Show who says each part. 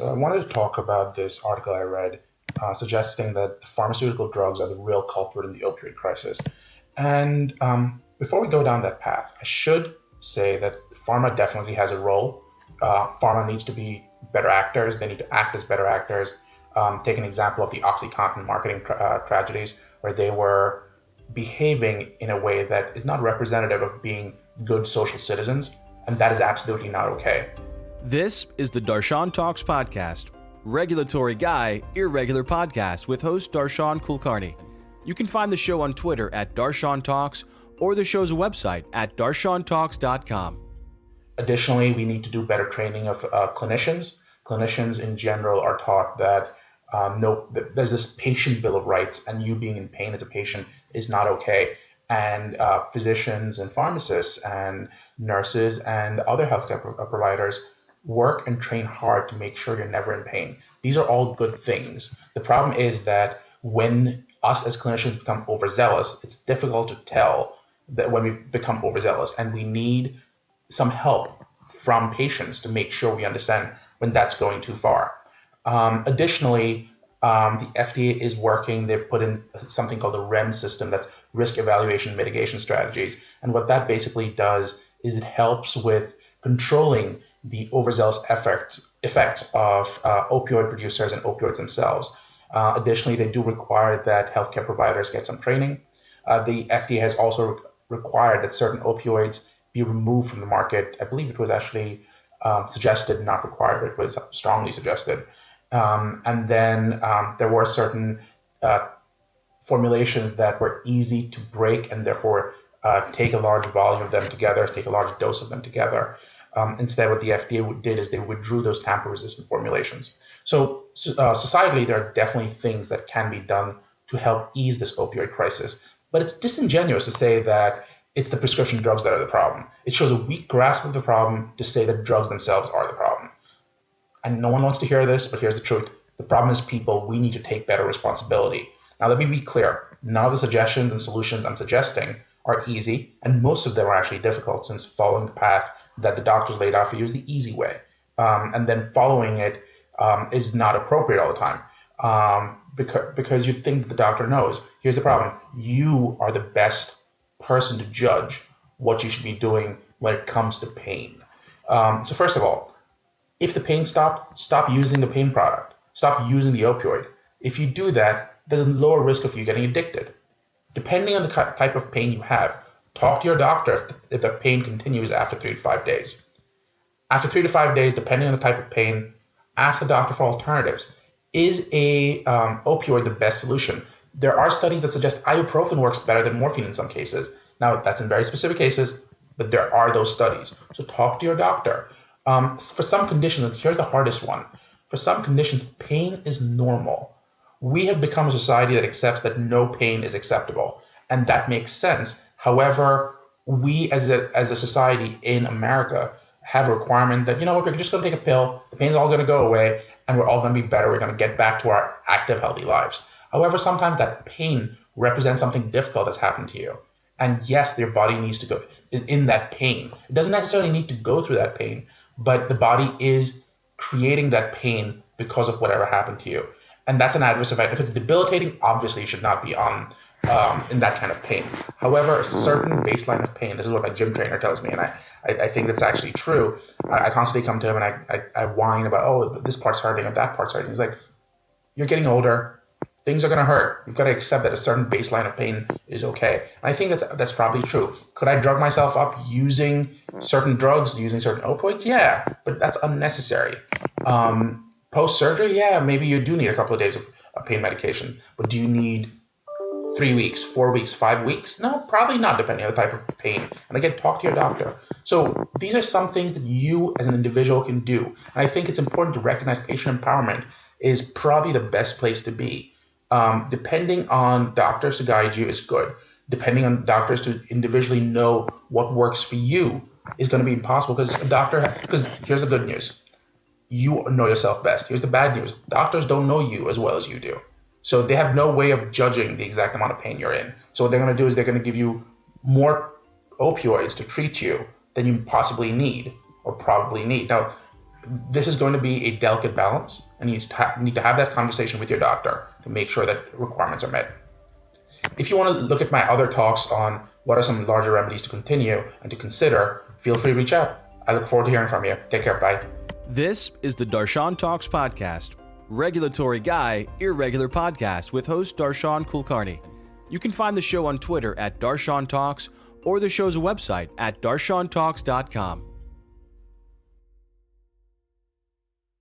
Speaker 1: So I wanted to talk about this article I read suggesting that the pharmaceutical drugs are the real culprit in the opioid crisis. And before we go down that path, I should say that pharma definitely has a role. Pharma needs to be better actors. They need to act as better actors. Take an example of the OxyContin marketing tragedies, where they were behaving in a way that is not representative of being good social citizens, and that is absolutely not okay.
Speaker 2: This is the Darshan Talks podcast, regulatory guy, irregular podcast with host Darshan Kulkarni. You can find the show on Twitter at Darshan Talks or the show's website at darshantalks.com.
Speaker 1: Additionally, we need to do better training of clinicians. Clinicians in general are taught that there's this patient bill of rights, and you being in pain as a patient is not okay. And physicians and pharmacists and nurses and other healthcare providers work and train hard to make sure you're never in pain. These are all good things. The problem is that when us as clinicians become overzealous, it's difficult to tell that when we become overzealous, and we need some help from patients to make sure we understand when that's going too far. Additionally, the FDA is working. They've put in something called the REM system, that's risk evaluation mitigation strategies. And what that basically does is it helps with controlling the overzealous effects of opioid producers and opioids themselves. Additionally, they do require that healthcare providers get some training. The FDA has also required that certain opioids be removed from the market. I believe it was actually suggested, not required, but it was strongly suggested. And then there were certain formulations that were easy to break, and therefore take a large volume of them together, take a large dose of them together. Instead, what the FDA did is they withdrew those tamper-resistant formulations. So societally, there are definitely things that can be done to help ease this opioid crisis. But it's disingenuous to say that it's the prescription drugs that are the problem. It shows a weak grasp of the problem to say that drugs themselves are the problem. And no one wants to hear this, but here's the truth. The problem is people. We need to take better responsibility. Now, let me be clear. None of the suggestions and solutions I'm suggesting are easy, and most of them are actually difficult, since following the path that the doctors laid out for you is the easy way. And then following it is not appropriate all the time because you think the doctor knows. Here's the problem. You are the best person to judge what you should be doing when it comes to pain. So first of all, if the pain stopped, stop using the pain product. Stop using the opioid. If you do that, there's a lower risk of you getting addicted. Depending on the type of pain you have, talk to your doctor if the pain continues after 3 to 5 days. After 3 to 5 days, depending on the type of pain, ask the doctor for alternatives. Is a opioid the best solution? There are studies that suggest ibuprofen works better than morphine in some cases. Now, that's in very specific cases, but there are those studies. So talk to your doctor. For some conditions, here's the hardest one. For some conditions, pain is normal. We have become a society that accepts that no pain is acceptable, and that makes sense. However, we as a society in America have a requirement that, we're just going to take a pill, the pain's all going to go away, and we're all going to be better. We're going to get back to our active, healthy lives. However, sometimes that pain represents something difficult that's happened to you. And yes, your body needs to go is in that pain. It doesn't necessarily need to go through that pain, but the body is creating that pain because of whatever happened to you. And that's an adverse event. If it's debilitating, obviously you should not be in that kind of pain. However, a certain baseline of pain, this is what my gym trainer tells me, and I think that's actually true. I constantly come to him and I whine about, this part's hurting or that part's hurting. He's like, you're getting older. Things are going to hurt. You've got to accept that a certain baseline of pain is okay. And I think that's probably true. Could I drug myself up using certain drugs, using certain opioids? Yeah, but that's unnecessary. Post-surgery, yeah, maybe you do need a couple of days of pain medication. But do you need 3 weeks, 4 weeks, 5 weeks? No, probably not, depending on the type of pain. And again, talk to your doctor. So these are some things that you as an individual can do. And I think it's important to recognize patient empowerment is probably the best place to be. Depending on doctors to guide you is good. Depending on doctors to individually know what works for you is going to be impossible, because here's the good news. You know yourself best. Here's the bad news. Doctors don't know you as well as you do. So they have no way of judging the exact amount of pain you're in. So what they're going to do is they're going to give you more opioids to treat you than you possibly need or probably need. Now, this is going to be a delicate balance, and you need to have that conversation with your doctor to make sure that requirements are met. If you want to look at my other talks on what are some larger remedies to continue and to consider, feel free to reach out. I look forward to hearing from you. Take care. Bye.
Speaker 2: This is the Darshan Talks podcast, regulatory guy, irregular podcast with host Darshan Kulkarni. You can find the show on Twitter at Darshan Talks or the show's website at darshantalks.com.